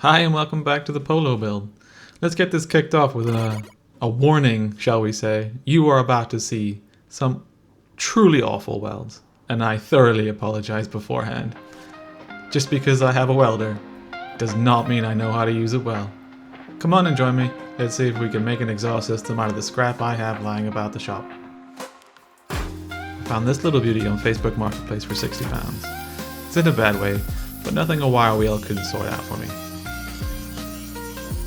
Hi and welcome back to the Polo build. Let's get this kicked off with a warning, shall we say. You are about to see some truly awful welds, and I thoroughly apologize beforehand. Just because I have a welder does not mean I know how to use it well. Come on and join me. Let's see if we can make an exhaust system out of the scrap I have lying about the shop. I found this little beauty on Facebook Marketplace for £60. It's in a bad way, but nothing a wire wheel couldn't sort out for me.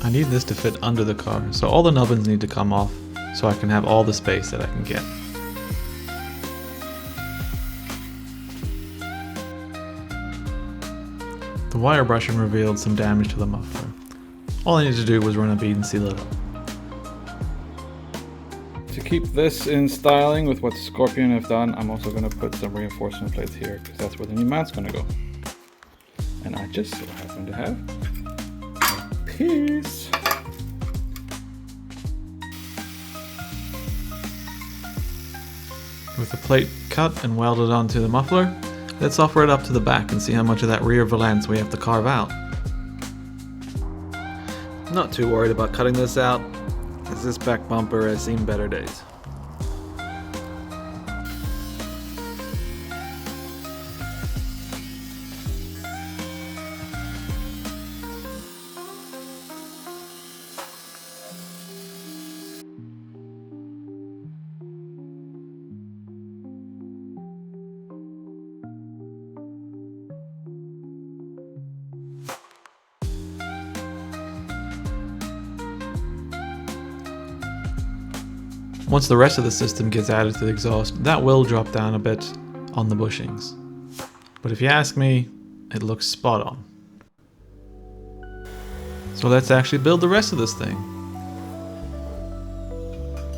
I need this to fit under the car, so all the nubbins need to come off so I can have all the space that I can get. The wire brushing revealed some damage to the muffler. All I needed to do was run a bead and seal it up. To keep this in styling with what Scorpion have done, I'm also going to put some reinforcement plates here because that's where the new mount's going to go. And I just so happen to have a piece. With the plate cut and welded onto the muffler, let's offer it up to the back and see how much of that rear valance we have to carve out. Not too worried about cutting this out, as this back bumper has seen better days. Once the rest of the system gets added to the exhaust, that will drop down a bit on the bushings. But if you ask me, it looks spot on. So let's actually build the rest of this thing.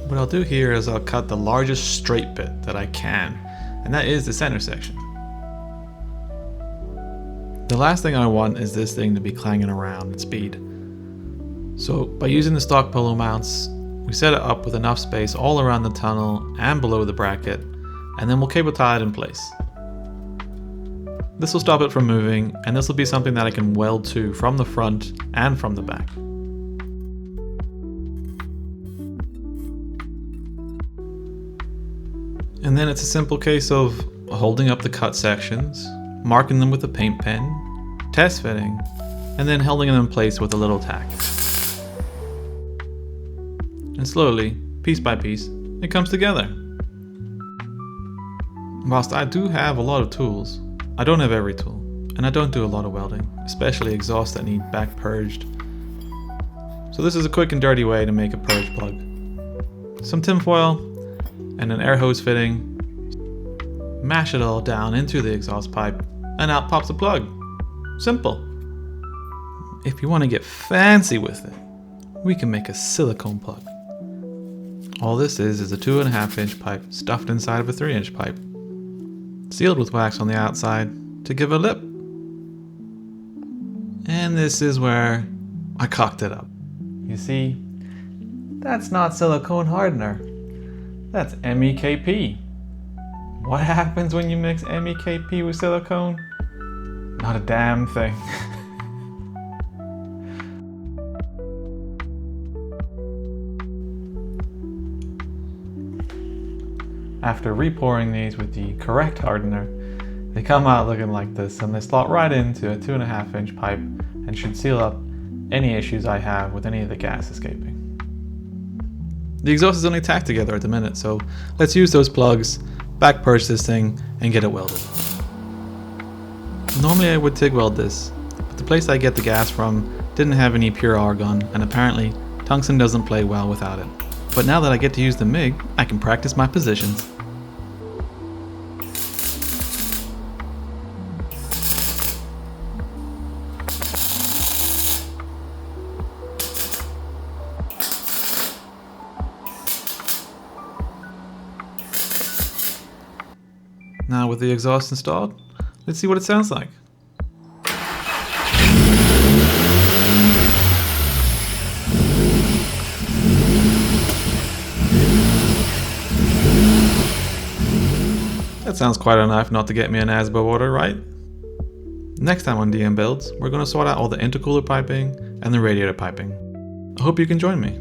What I'll do here is I'll cut the largest straight bit that I can, and that is the center section. The last thing I want is this thing to be clanging around at speed. So by using the stock Polo mounts, we set it up with enough space all around the tunnel and below the bracket, and then we'll cable tie it in place. This will stop it from moving, and this will be something that I can weld to from the front and from the back. And then it's a simple case of holding up the cut sections, marking them with a paint pen, test fitting, and then holding them in place with a little tack. And slowly, piece by piece, it comes together. Whilst I do have a lot of tools, I don't have every tool, and I don't do a lot of welding, especially exhausts that need back purged. So this is a quick and dirty way to make a purge plug. Some tinfoil and an air hose fitting, mash it all down into the exhaust pipe, and out pops the plug. Simple. If you want to get fancy with it, we can make a silicone plug. All this is a 2.5 inch pipe stuffed inside of a 3 inch pipe, sealed with wax on the outside to give a lip. And this is where I cocked it up. You see, that's not silicone hardener, that's MEKP. What happens when you mix MEKP with silicone? Not a damn thing. After repouring these with the correct hardener, they come out looking like this, and they slot right into a 2.5 inch pipe and should seal up any issues I have with any of the gas escaping. The exhaust is only tacked together at the minute, so let's use those plugs, back purge this thing, and get it welded. Normally I would TIG weld this, but the place I get the gas from didn't have any pure argon, and apparently tungsten doesn't play well without it. But now that I get to use the MIG, I can practice my positions. Now with the exhaust installed, let's see what it sounds like. That sounds quite enough not to get me an ASBO order, right? Next time on DM Builds, we're going to sort out all the intercooler piping and the radiator piping. I hope you can join me.